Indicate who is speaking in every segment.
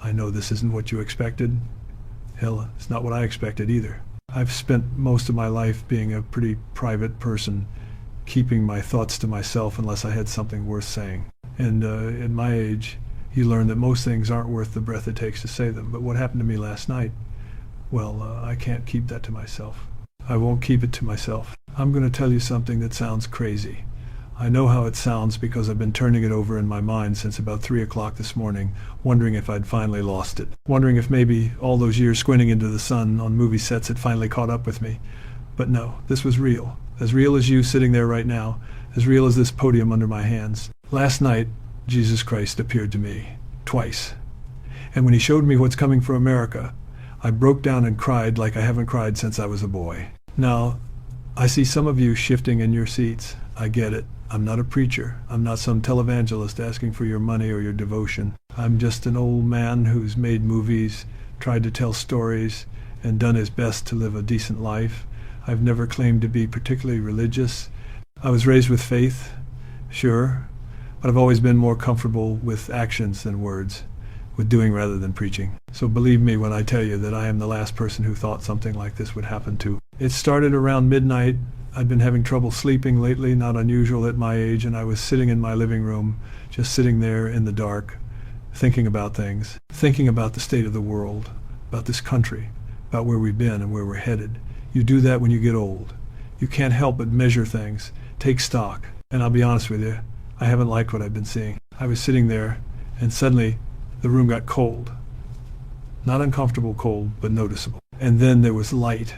Speaker 1: I know this isn't what you expected. Hell, it's not what I expected either. I've spent most of my life being a pretty private person, keeping my thoughts to myself unless I had something worth saying. And at my age, you learn that most things aren't worth the breath it takes to say them. But what happened to me last night, well, I can't keep that to myself. I won't keep it to myself. I'm going to tell you something that sounds crazy. I know how it sounds because I've been turning it over in my mind since about 3 o'clock this morning, wondering if I'd finally lost it. Wondering if maybe all those years squinting into the sun on movie sets had finally caught up with me. But no, this was real. As real as you sitting there right now, as real as this podium under my hands. Last night, Jesus Christ appeared to me, twice. And when he showed me what's coming for America, I broke down and cried like I haven't cried since I was a boy. Now, I see some of you shifting in your seats. I get it. I'm not a preacher. I'm not some televangelist asking for your money or your devotion. I'm just an old man who's made movies, tried to tell stories, and done his best to live a decent life. I've never claimed to be particularly religious. I was raised with faith, sure, but I've always been more comfortable with actions than words, with doing rather than preaching. So believe me when I tell you that I am the last person who thought something like this would happen to. It started around midnight. I'd been having trouble sleeping lately, not unusual at my age, and I was sitting in my living room, just sitting there in the dark, thinking about things, thinking about the state of the world, about this country, about where we've been and where we're headed. You do that when you get old. You can't help but measure things, take stock. And I'll be honest with you, I haven't liked what I've been seeing. I was sitting there, and suddenly the room got cold. Not uncomfortable cold, but noticeable. And then there was light.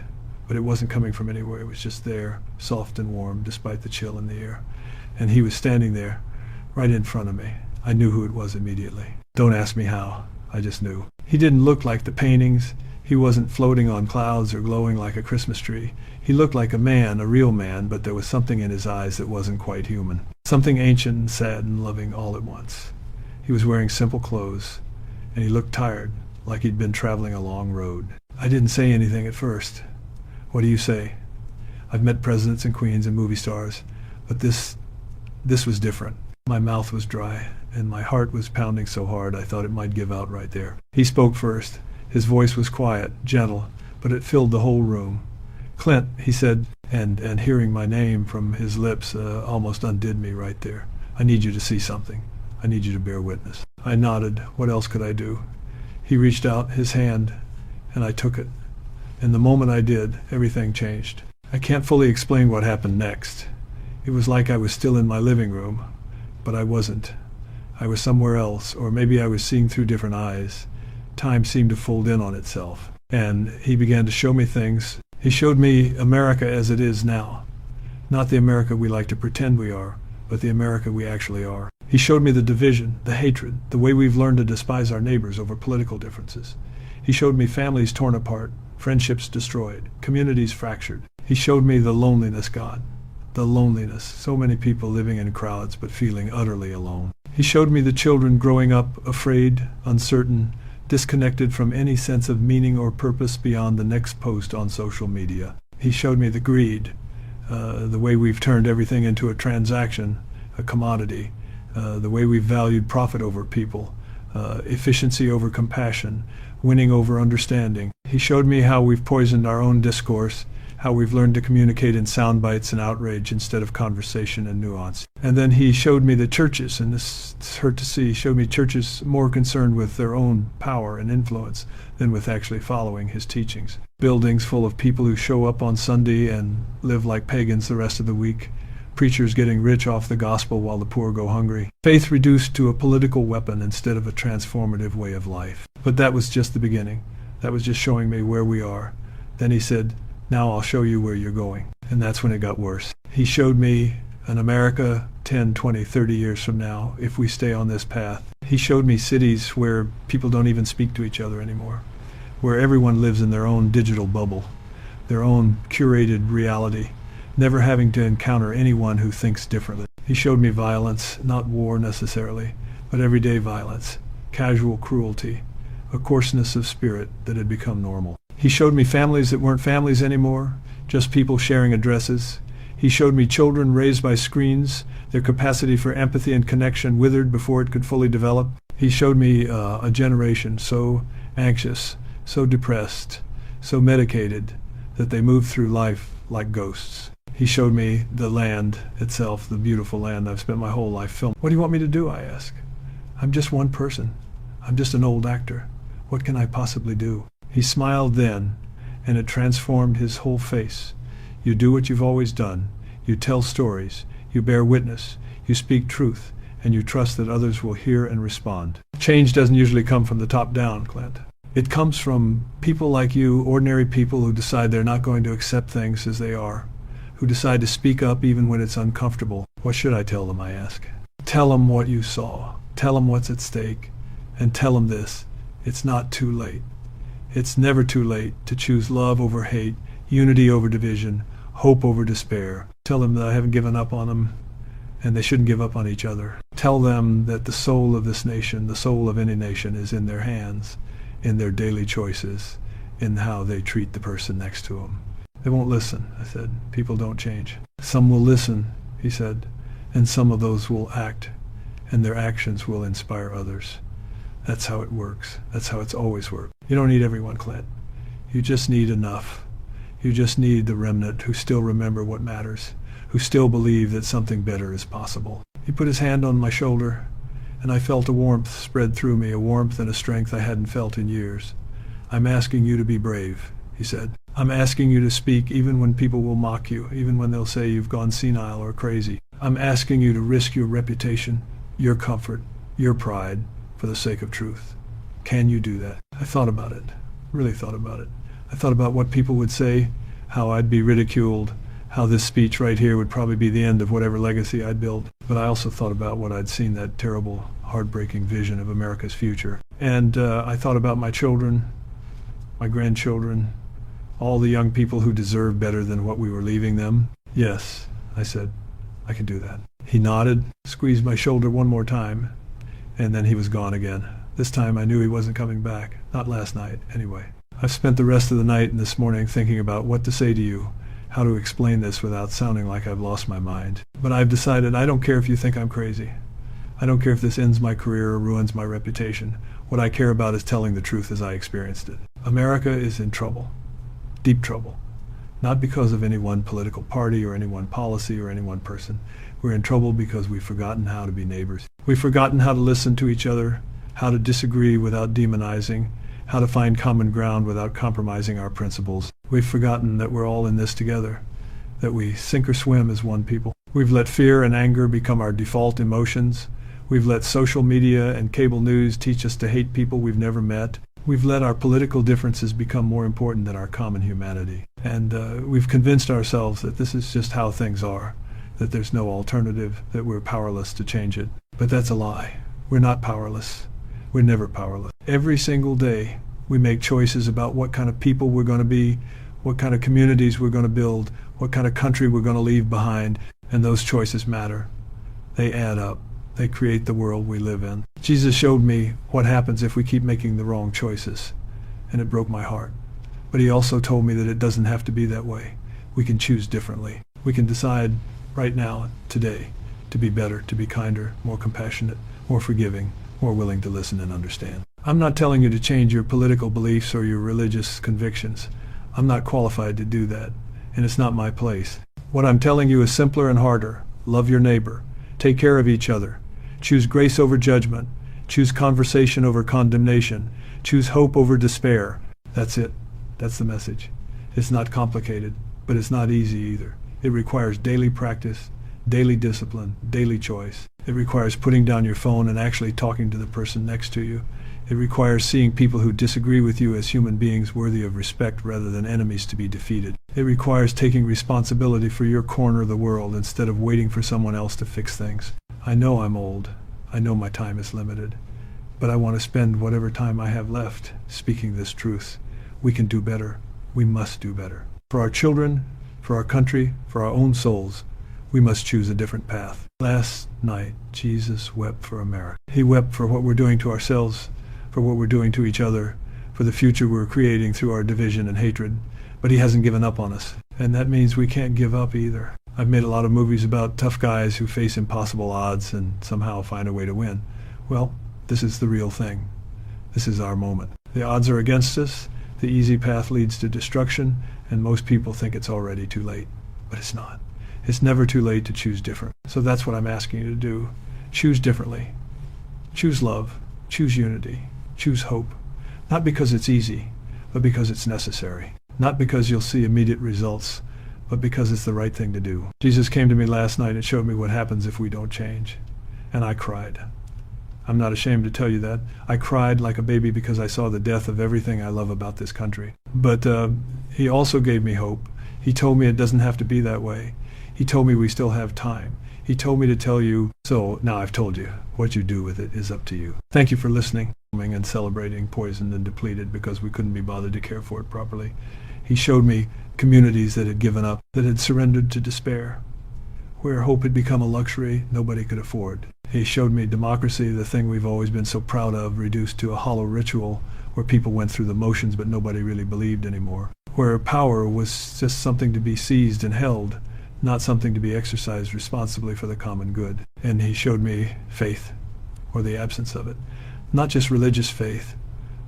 Speaker 1: But it wasn't coming from anywhere. It was just there, soft and warm, despite the chill in the air. And he was standing there, right in front of me. I knew who it was immediately. Don't ask me how. I just knew. He didn't look like the paintings. He wasn't floating on clouds or glowing like a Christmas tree. He looked like a man, a real man, but there was something in his eyes that wasn't quite human. Something ancient and sad and loving all at once. He was wearing simple clothes, and he looked tired, like he'd been traveling a long road. I didn't say anything at first. What do you say? I've met presidents and queens and movie stars, but this was different. My mouth was dry, and my heart was pounding so hard I thought it might give out right there. He spoke first. His voice was quiet, gentle, but it filled the whole room. Clint, he said, and hearing my name from his lips almost undid me right there. I need you to see something. I need you to bear witness. I nodded. What else could I do? He reached out his hand, and I took it. And the moment I did, everything changed. I can't fully explain what happened next. It was like I was still in my living room, but I wasn't. I was somewhere else, or maybe I was seeing through different eyes. Time seemed to fold in on itself. And he began to show me things. He showed me America as it is now. Not the America we like to pretend we are, but the America we actually are. He showed me the division, the hatred, the way we've learned to despise our neighbors over political differences. He showed me families torn apart, friendships destroyed, communities fractured. He showed me the loneliness, God. The loneliness. So many people living in crowds but feeling utterly alone. He showed me the children growing up afraid, uncertain, disconnected from any sense of meaning or purpose beyond the next post on social media. He showed me the greed, the way we've turned everything into a transaction, a commodity, the way we've valued profit over people, efficiency over compassion, winning over understanding. He showed me how we've poisoned our own discourse, how we've learned to communicate in sound bites and outrage instead of conversation and nuance. And then he showed me the churches, and this hurt to see, showed me churches more concerned with their own power and influence than with actually following his teachings. Buildings full of people who show up on Sunday and live like pagans the rest of the week. Preachers getting rich off the gospel while the poor go hungry. Faith reduced to a political weapon instead of a transformative way of life. But that was just the beginning. That was just showing me where we are. Then he said, now I'll show you where you're going. And that's when it got worse. He showed me an America 10, 20, 30 years from now, if we stay on this path. He showed me cities where people don't even speak to each other anymore, where everyone lives in their own digital bubble, their own curated reality, never having to encounter anyone who thinks differently. He showed me violence, not war necessarily, but everyday violence, casual cruelty, a coarseness of spirit that had become normal. He showed me families that weren't families anymore, just people sharing addresses. He showed me children raised by screens, their capacity for empathy and connection withered before it could fully develop. He showed me a generation so anxious, so depressed, so medicated that they moved through life like ghosts. He showed me the land itself, the beautiful land I've spent my whole life filming. What do you want me to do, I ask. I'm just one person. I'm just an old actor. What can I possibly do? He smiled then, and it transformed his whole face. You do what you've always done. You tell stories. You bear witness. You speak truth. And you trust that others will hear and respond. Change doesn't usually come from the top down, Clint. It comes from people like you, ordinary people who decide they're not going to accept things as they are, who decide to speak up even when it's uncomfortable. What should I tell them, I ask? Tell them what you saw. Tell them what's at stake. And tell them this: it's not too late. It's never too late to choose love over hate, unity over division, hope over despair. Tell them that I haven't given up on them, and they shouldn't give up on each other. Tell them that the soul of this nation, the soul of any nation, is in their hands, in their daily choices, in how they treat the person next to them. They won't listen, I said. People don't change. Some will listen, he said, and some of those will act, and their actions will inspire others. That's how it works. That's how it's always worked. You don't need everyone, Clint. You just need enough. You just need the remnant who still remember what matters, who still believe that something better is possible. He put his hand on my shoulder, and I felt a warmth spread through me, a warmth and a strength I hadn't felt in years. I'm asking you to be brave, he said. I'm asking you to speak even when people will mock you, even when they'll say you've gone senile or crazy. I'm asking you to risk your reputation, your comfort, your pride, for the sake of truth. Can you do that? I thought about it, really thought about it. I thought about what people would say, how I'd be ridiculed, how this speech right here would probably be the end of whatever legacy I'd built. But I also thought about what I'd seen, that terrible, heartbreaking vision of America's future. And I thought about my children, my grandchildren, all the young people who deserve better than what we were leaving them. Yes, I said, I can do that. He nodded, squeezed my shoulder one more time, and then he was gone again. This time I knew he wasn't coming back. Not last night, anyway. I've spent the rest of the night and this morning thinking about what to say to you, how to explain this without sounding like I've lost my mind. But I've decided I don't care if you think I'm crazy. I don't care if this ends my career or ruins my reputation. What I care about is telling the truth as I experienced it. America is in trouble, deep trouble. Not because of any one political party or any one policy or any one person. We're in trouble because we've forgotten how to be neighbors. We've forgotten how to listen to each other, how to disagree without demonizing, how to find common ground without compromising our principles. We've forgotten that we're all in this together, that we sink or swim as one people. We've let fear and anger become our default emotions. We've let social media and cable news teach us to hate people we've never met. We've let our political differences become more important than our common humanity. And we've convinced ourselves that this is just how things are, that there's no alternative, that we're powerless to change it. But that's a lie. We're not powerless. We're never powerless. Every single day, we make choices about what kind of people we're going to be, what kind of communities we're going to build, what kind of country we're going to leave behind, and those choices matter. They add up. They create the world we live in. Jesus showed me what happens if we keep making the wrong choices, and it broke my heart. But he also told me that it doesn't have to be that way. We can choose differently. We can decide right now, today, to be better, to be kinder, more compassionate, more forgiving, more willing to listen and understand. I'm not telling you to change your political beliefs or your religious convictions. I'm not qualified to do that, and it's not my place. What I'm telling you is simpler and harder. Love your neighbor. Take care of each other. Choose grace over judgment. Choose conversation over condemnation. Choose hope over despair. That's it. That's the message. It's not complicated, but it's not easy either. It requires daily practice, daily discipline, daily choice. It requires putting down your phone and actually talking to the person next to you. It requires seeing people who disagree with you as human beings worthy of respect rather than enemies to be defeated. It requires taking responsibility for your corner of the world instead of waiting for someone else to fix things. I know I'm old. I know my time is limited. But I want to spend whatever time I have left speaking this truth. We can do better. We must do better. For our children, for our country, for our own souls, we must choose a different path. Last night, Jesus wept for America. He wept for what we're doing to ourselves, for what we're doing to each other, for the future we're creating through our division and hatred. But he hasn't given up on us. And that means we can't give up either. I've made a lot of movies about tough guys who face impossible odds and somehow find a way to win. Well, This is the real thing. This is our moment. The odds are against us. The easy path leads to destruction, and most people think it's already too late. But it's not. It's never too late to choose different. So that's what I'm asking you to do. Choose differently. Choose love. Choose unity. Choose hope. Not because it's easy, but because it's necessary. Not because you'll see immediate results, but because it's the right thing to do. Jesus came to me last night and showed me what happens if we don't change. And I cried. I'm not ashamed to tell you that. I cried like a baby because I saw the death of everything I love about this country. But he also gave me hope. He told me it doesn't have to be that way. He told me we still have time. He told me to tell you, so now I've told you. What you do with it is up to you. Thank you for listening and celebrating poisoned and depleted because we couldn't be bothered to care for it properly. He showed me communities that had given up, that had surrendered to despair, where hope had become a luxury nobody could afford. He showed me democracy, the thing we've always been so proud of, reduced to a hollow ritual where people went through the motions but nobody really believed anymore, where power was just something to be seized and held, not something to be exercised responsibly for the common good. And he showed me faith, or the absence of it. Not just religious faith,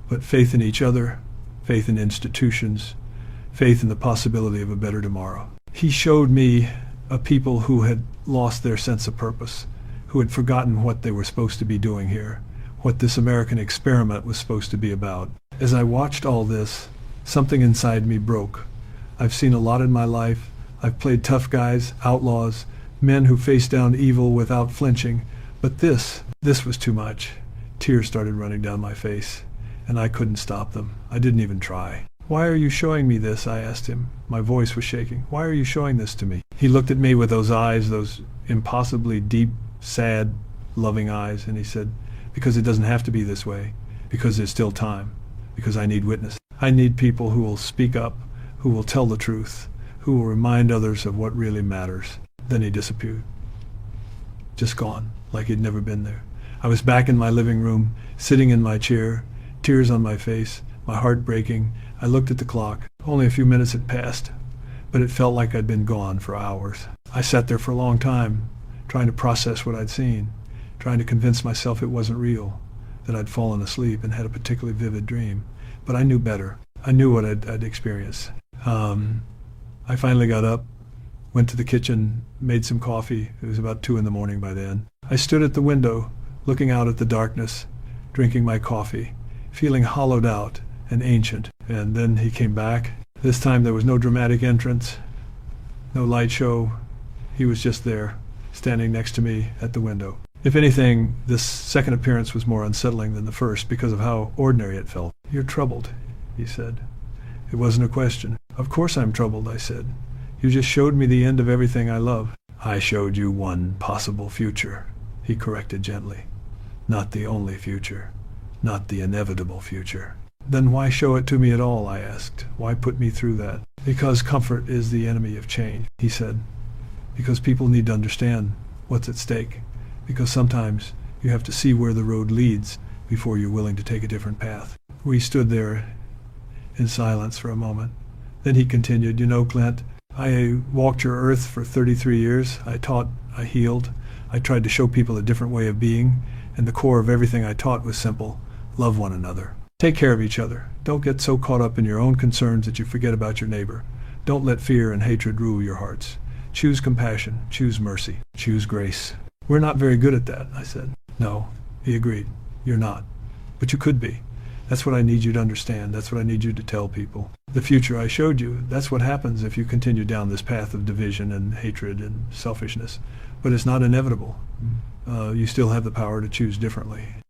Speaker 1: but faith in each other, faith in institutions, faith in the possibility of a better tomorrow. He showed me a people who had lost their sense of purpose, who had forgotten what they were supposed to be doing here, what this American experiment was supposed to be about. As I watched all this, something inside me broke. I've seen a lot in my life. I've played tough guys, outlaws, men who faced down evil without flinching. But this was too much. Tears started running down my face, and I couldn't stop them. I didn't even try. "Why are you showing me this?" I asked him. My voice was shaking. "Why are you showing this to me?" He looked at me with those eyes, those impossibly deep, sad, loving eyes, and he said, "Because it doesn't have to be this way. Because there's still time. Because I need witness. I need people who will speak up, who will tell the truth, who will remind others of what really matters." Then he disappeared. Just gone, like he'd never been there. I was back in my living room, sitting in my chair, tears on my face, my heart breaking. I looked at the clock. Only a few minutes had passed, but it felt like I'd been gone for hours. I sat there for a long time, trying to process what I'd seen, trying to convince myself it wasn't real, that I'd fallen asleep and had a particularly vivid dream. But I knew better. I knew what I'd experienced. I finally got up, went to the kitchen, made some coffee. It was about 2 a.m. by then. I stood at the window, looking out at the darkness, drinking my coffee, feeling hollowed out and ancient. And then he came back. This time there was no dramatic entrance, no light show. He was just there, standing next to me at the window. If anything, this second appearance was more unsettling than the first because of how ordinary it felt. "You're troubled," he said. It wasn't a question. "Of course I'm troubled," I said. "You just showed me the end of everything I love." "I showed you one possible future," he corrected gently. "Not the only future. Not the inevitable future." "Then why show it to me at all?" I asked. "Why put me through that?" "Because comfort is the enemy of change," he said. "Because people need to understand what's at stake. Because sometimes you have to see where the road leads before you're willing to take a different path." We stood there in silence for a moment. Then he continued, "You know, Clint, I walked your earth for 33 years. I taught, I healed. I tried to show people a different way of being, and the core of everything I taught was simple. Love one another. Take care of each other. Don't get so caught up in your own concerns that you forget about your neighbor. Don't let fear and hatred rule your hearts. Choose compassion. Choose mercy. Choose grace." "We're not very good at that," I said. "No," he agreed. "You're not. But you could be. That's what I need you to understand. That's what I need you to tell people. The future I showed you, that's what happens if you continue down this path of division and hatred and selfishness. But it's not inevitable. You still have the power to choose differently.